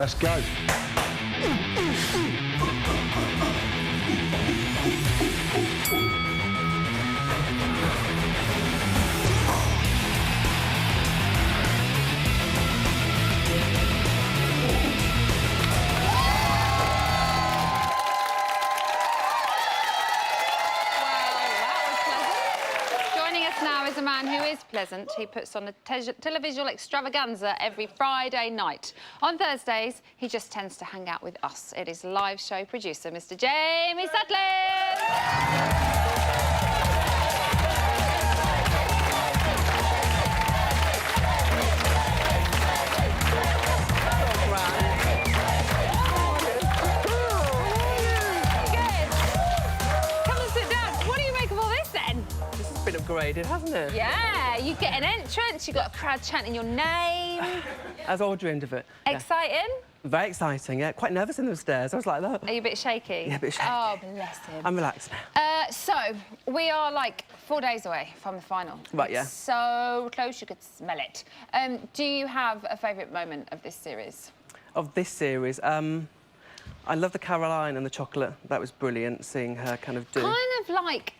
Let's go. Now is a man who is pleasant. He puts on a televisual extravaganza every Friday night. On Thursdays, he just tends to hang out with us. It is live show producer, Mr. Jamie Sutcliffe. Upgraded, hasn't it? Yeah, you get an entrance, you've got a crowd chanting your name. As all dreamed of it. Exciting? Yeah. Very exciting, yeah. Quite nervous in the stairs. I was like that. Are you a bit shaky? Yeah, a bit shaky. Oh, bless him. I'm relaxed now. So, we are like 4 days away from the final. Right, yeah. It's so close you could smell it. Do you have a favourite moment of this series? Of this series? I love the Caroline and the chocolate. That was brilliant, seeing her kind of do... Kind of like...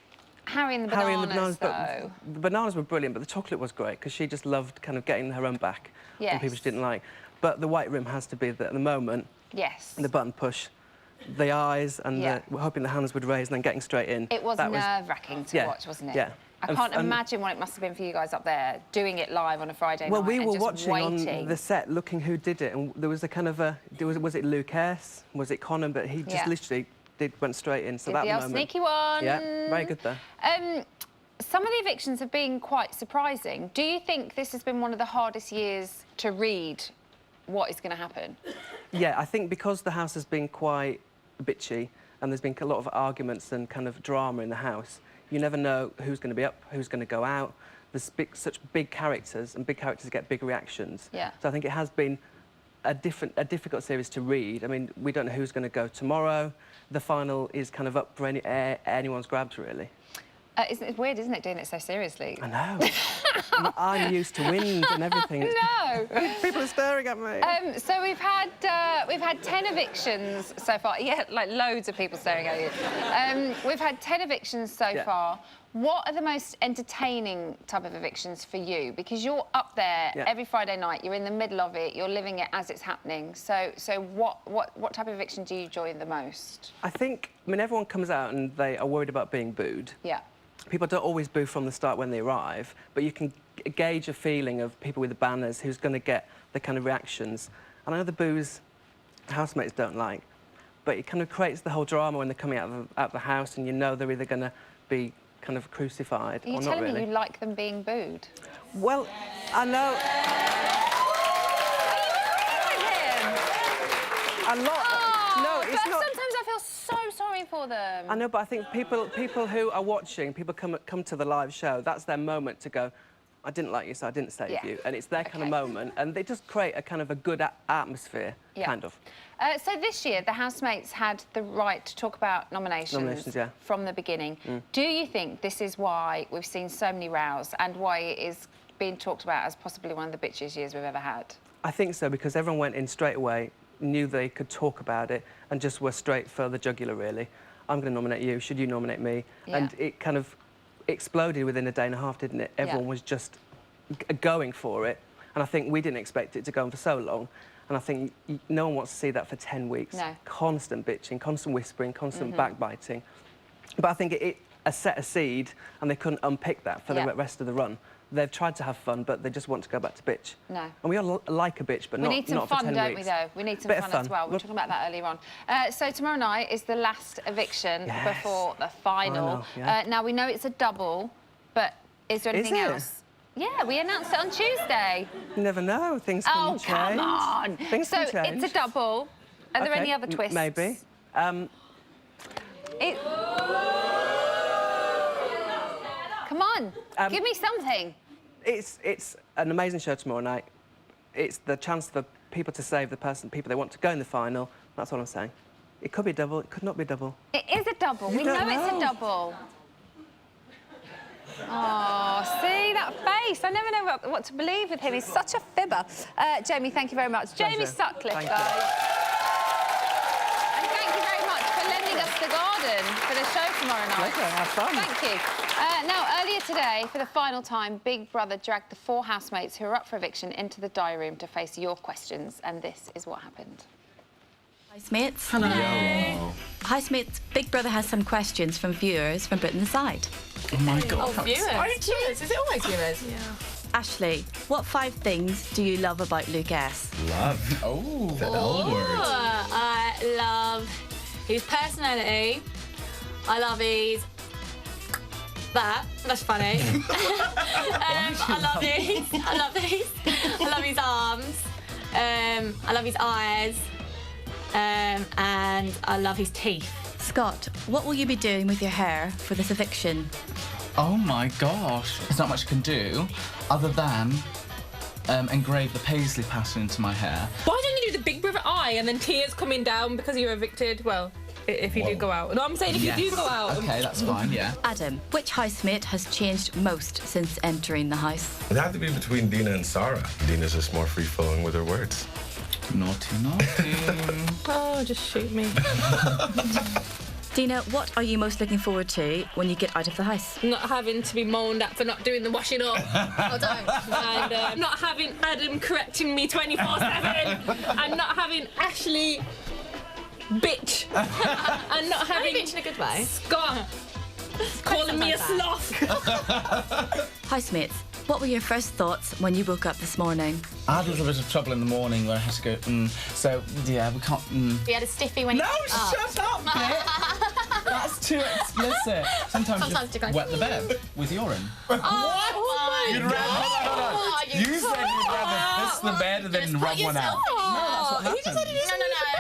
Harry and the bananas, though. But the bananas were brilliant, but the chocolate was great because she just loved kind of getting her own back on people she didn't like. But the white room has to be at the moment. Yes. The button push, the eyes, and we're hoping the hands would raise and then getting straight in. It was nerve-wracking to watch, wasn't it? Yeah. I can't imagine what it must have been for you guys up there, doing it live on a Friday night. Well, we were and just watching on the set, looking who did it, and there was a kind of a... Was it Luke S? Was it Conan? But he just literally... went straight in, so did that the moment... sneaky one. Yeah, very good there. Some of the evictions have been quite surprising. Do you think this has been one of the hardest years to read what is going to happen? Yeah, I think because the house has been quite bitchy and there's been a lot of arguments and kind of drama in the house, you never know who's going to be up, who's going to go out. There's such big characters, and big characters get big reactions. Yeah. So I think it has been a difficult series to read. I mean, we don't know who's going to go tomorrow. The final is kind of up for anyone's grabs, really. It's weird, isn't it, doing it so seriously? I know. I'm used to wind and everything. No. People are staring at me. So we've had 10 evictions so far. Yeah, like loads of people staring at you. We've had 10 evictions so far. What are the most entertaining type of evictions for you? Because you're up there every Friday night, you're in the middle of it, you're living it as it's happening. So what type of eviction do you enjoy the most? I think, I mean, everyone comes out and they are worried about being booed. Yeah. People don't always boo from the start when they arrive, but you can gauge a feeling of people with the banners who's going to get the kind of reactions. And I know the boos housemates don't like, but it kind of creates the whole drama when they're coming out of the house, and you know they're either going to be kind of crucified or not really. Are you telling me you like them being booed? Well, I know... Are you with him? A lot. No, it's not... Sometimes I feel so sorry for them. I know, but I think people who are watching, people come to the live show, that's their moment to go, I didn't like you, so I didn't save you. And it's their kind of moment, and they just create a kind of a good atmosphere, kind of. So this year, the housemates had the right to talk about nominations from the beginning. Do you think this is why we've seen so many rows and why it is being talked about as possibly one of the bitchiest years we've ever had? I think so, because everyone went in straight away, knew they could talk about it, and just were straight for the jugular, really. I'm going to nominate you, should you nominate me? And it kind of exploded within a day and a half, didn't it? Everyone was just going for it, and I think we didn't expect it to go on for so long, and I think no one wants to see that for 10 weeks. No. Constant bitching, constant whispering, constant backbiting. But I think it set a seed, and they couldn't unpick that for the rest of the run. They've tried to have fun, but they just want to go back to bitch. No. And we all like a bitch, but not for 10 weeks. We need some fun, don't we, though? We need some fun as well. We were talking about that earlier on. So tomorrow night is the last eviction before the final. Now, we know it's a double, but is there anything else? Yeah, we announced it on Tuesday. You never know. Things can change. Oh, come on. Things can change. It's a double. Are there any other twists? Maybe. Come on, give me something. It's an amazing show tomorrow night. It's the chance for people to save the people they want to go in the final. That's all I'm saying. It could be a double, it could not be a double. It is a double. We know it's a double. Oh, see that face? I never know what to believe with him. He's such a fibber. Jamie, thank you very much. Pleasure. Jamie Sutcliffe, Thank guys. you. And thank you very much for lending us the garden for the show tomorrow night. Pleasure, have fun. Thank you. Now, earlier today, for the final time, Big Brother dragged the 4 housemates who are up for eviction into the diary room to face your questions, and this is what happened. Housemates. Hello. Housemates, Big Brother has some questions from viewers from Britain Inside. Oh my God. Viewers. Viewers. Is it always viewers? Yeah. Ashley, what 5 things do you love about Luke S? Love. Oh, the L word. I love his personality. I love his... That's funny. I love his arms. I love his eyes. And I love his teeth. Scott, what will you be doing with your hair for this eviction? Oh my gosh. There's not much I can do other than engrave the Paisley pattern into my hair. Why don't you do the Big Brother eye and then tears coming down because you're evicted? Well, if you do go out. No, I'm saying if you do go out. Okay, that's fine, yeah. Adam, which housemate has changed most since entering the house? It'd have to be between Dina and Sarah. Dina's just more free-flowing with her words. Naughty, naughty. Oh, just shoot me. Dina, what are you most looking forward to when you get out of the house? Not having to be moaned at for not doing the washing up. Oh, don't. And not having Adam correcting me 24/7. And not having Ashley bitch. And not having bitch in a good way. Scott calling me a sloth. Housemates, what were your first thoughts when you woke up this morning? I had a little bit of trouble in the morning where I had to go, so, yeah, we can't, He had a stiffy when he... No, shut up, Nick! That's too explicit. Sometimes you just go, wet the bed with urine. Oh, my You'd God. rather... You said you'd rather piss the bed and then rub one out. No, He just said it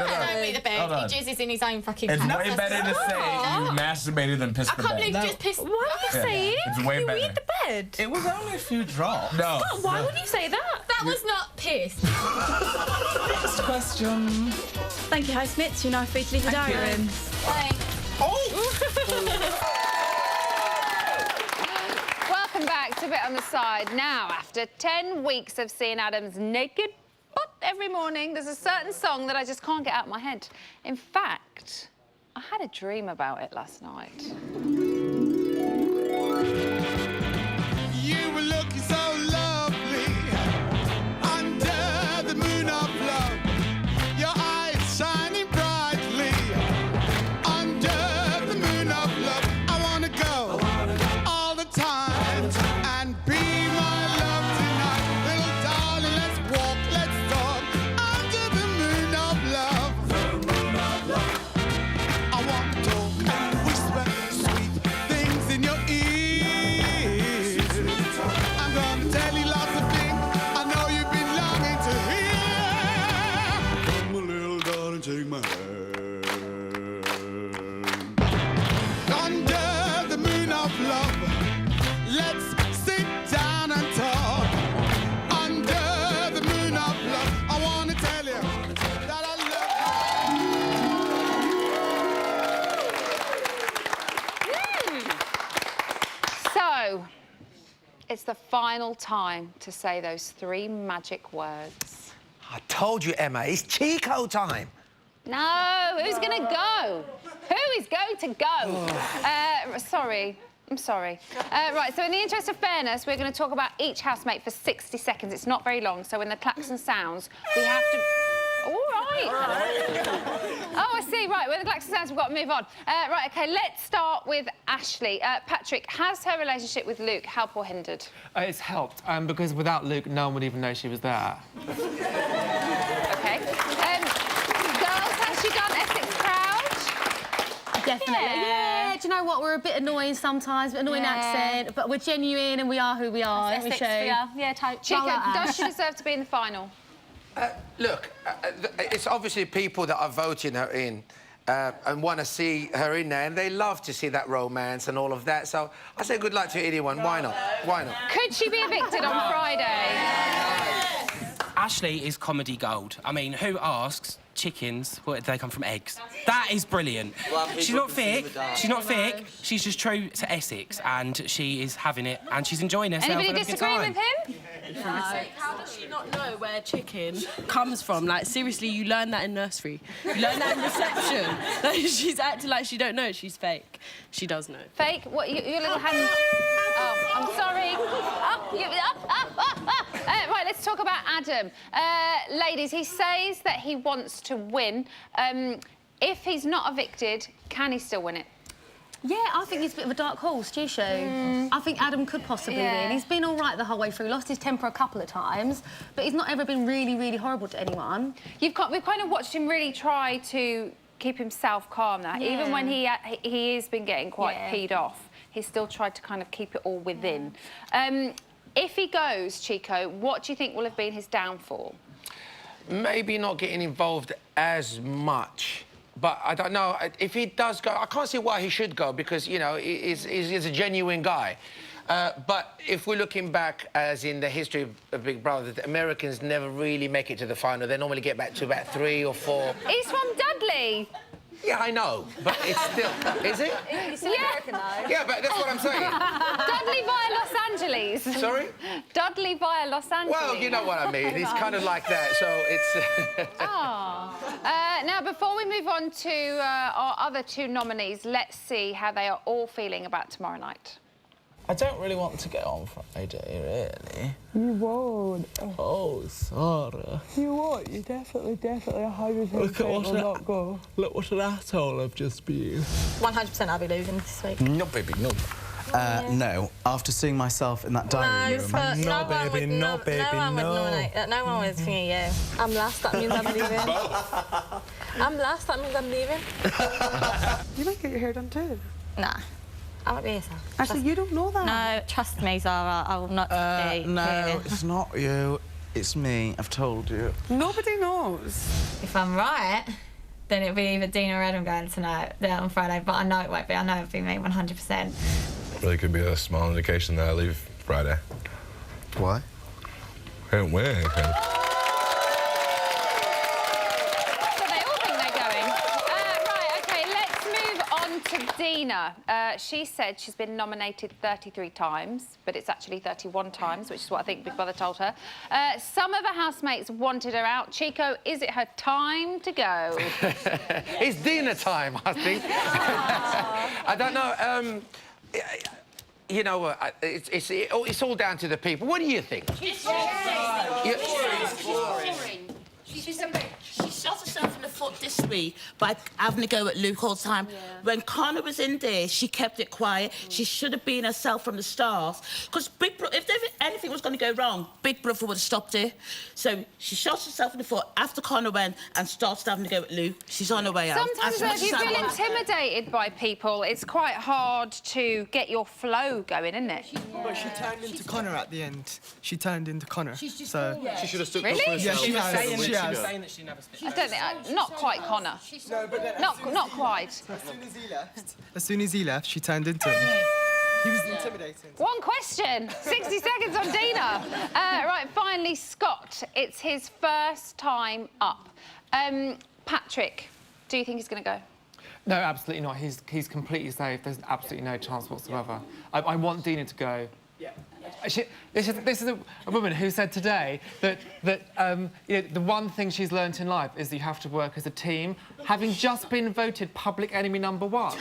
no, meet the bed. Hold on. He jizzes in his own fucking It's pants. way better to say you masturbated than pissed I the can't believe bed. you just pissed... Why are you saying? It's way you better. eat the bed? It was only a few drops. No. Why would you say that? That was not piss. Next question. Thank you, housemates. You're now free to leave the diary room. Welcome back to Bit on the Side. Now, after 10 weeks of seeing Adam's naked butt every morning, there's a certain song that I just can't get out of my head. In fact, I had a dream about it last night. You were looking so lovely under the moon of love. Your eyes shining brightly under the moon of love. I wanna go all the time and be my love tonight. Little darling, let's walk, let's talk under the moon of love. I want to talk and whisper sweet things in your ear. I'm gonna tell you lots of things I know you've been longing to hear. Come, my little darling, take my hand. Under the moon of love, let's sit down and talk. Under the moon of love, I wanna tell you that I love you. So, it's the final time to say those 3 magic words. I told you, Emma, it's Chico time. No, who's going to go? Who is going to go? Sorry. I'm sorry. Right, so in the interest of fairness, we're going to talk about each housemate for 60 seconds. It's not very long, so when the klaxon sounds, we have to... All right. Oh, I see. Right, when the klaxon sounds, we've got to move on. Right, OK, let's start with Ashley. Patrick, has her relationship with Luke helped or hindered? It's helped, because without Luke, no one would even know she was there. OK. Girls, has she done Essex proud? Definitely. Yeah. Do you know what? We're a bit annoying sometimes, annoying accent, but we're genuine and we are who we are. Essex, yeah, totally. Chico, does she deserve to be in the final? Look, it's obviously people that are voting her in and want to see her in there, and they love to see that romance and all of that. So I say good luck to anyone. Why not? Why not? Could she be evicted on Friday? Ashley is comedy gold. I mean, who asks chickens, do they come from eggs? That is brilliant. She's not thick. She's not thick. She's just true to Essex, and she is having it, and she's enjoying herself. Anybody disagree with him? No. How does she not know where chicken comes from? Like, seriously, you learn that in nursery. You learn that in reception. Like, she's acting like she don't know. She's fake. She does know. Fake? What, your little hand... Oh, I'm sorry. Right, let's talk about Adam. Ladies, he says that he wants to win. If he's not evicted, can he still win it? Yeah, I think he's a bit of a dark horse, do you, Shu? I think Adam could possibly win. He's been all right the whole way through. Lost his temper a couple of times, but he's not ever been really, really horrible to anyone. We've kind of watched him really try to keep himself calm now. Yeah. Even when he has been getting quite peed off, he's still tried to kind of keep it all within. If he goes, Chico, what do you think will have been his downfall? Maybe not getting involved as much. But I don't know, if he does go, I can't see why he should go, because, you know, he's a genuine guy. But if we're looking back, as in the history of Big Brother, the Americans never really make it to the final. They normally get back to about 3 or 4. He's from Dudley. Yeah, I know, but it's still... Is it? He's American, though. Yeah, but that's what I'm saying. Dudley via Los Angeles. Sorry? Dudley via Los Angeles. Well, you know what I mean. It's kind of like that, so it's... Now, before we move on to our other 2 nominees, let's see how they are all feeling about tomorrow night. I don't really want to get on Friday, really. You won't. Oh, Sarah. You won't. You definitely 100% will not go. Look what an asshole I've just been. 100% I'll be losing this week. No, baby, no. No, after seeing myself in that diary room. No one would nominate that. No one would think of you. I'm last, that means I'm leaving. I'm last, that means I'm leaving. You might get your hair done too. Nah. I won't be here, Sarah. Actually, you don't know that. No, trust me, Zara. I will not be No, here. it's not you. It's me. I've told you. Nobody knows. If I'm right, then it'll be either Dean or Adam going tonight, on Friday. But I know it won't be. I know it'll be me 100%. Really could be a small indication that I leave Friday. Why? I didn't win anything. So they all think they're going. Right, OK, let's move on to Dina. She said she's been nominated 33 times, but it's actually 31 times, which is what I think Big Brother told her. Some of her housemates wanted her out. Chico, is it her time to go? It's Dina time, I think. I don't know. You know what? It's all down to the people. What do you think? It's boring. She shot herself in the foot this week by having to go at Luke all the time. Yeah. When Connor was in there, she kept it quiet. She should have been herself from the start. Because if anything was going to go wrong, Big Brother would have stopped it. So she shot herself in the foot after Connor went and started having to go at Luke. She's on her way out. Sometimes, though, if you feel intimidated by people, it's quite hard to get your flow going, isn't it? But she turned into Connor at the end. She turned into Connor. She should have stuck Really? up for Yeah, herself. she has. She was saying that she never spit. I don't think... not quite Connor. No, but then Not quite. as soon as he left, she turned into him. He was intimidating. One question. 60 seconds on Dina. Right, finally, Scott. It's his first time up. Patrick, do you think he's going to go? No, absolutely not. He's completely safe. There's absolutely no chance whatsoever. I want Dina to go. Yeah. This is a woman who said today that you know, the one thing she's learnt in life is that you have to work as a team, having just been voted public enemy #1.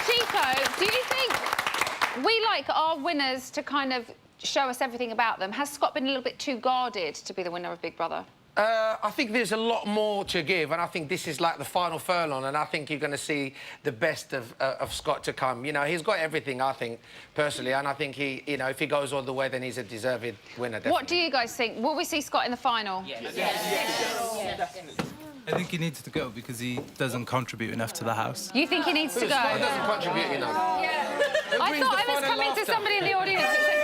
Chico, do you think we like our winners to kind of show us everything about them? Has Scott been a little bit too guarded to be the winner of Big Brother? I think there's a lot more to give, and I think this is like the final furlong, and I think you're going to see the best of Scott to come. You know, he's got everything, I think, personally, and I think he, you know, if he goes all the way, then he's a deserved winner, definitely. What do you guys think? Will we see Scott in the final? Yes. I think he needs to go because he doesn't contribute enough to the house. You think he needs to go? Scott doesn't contribute enough. I thought I was coming to somebody in the audience that said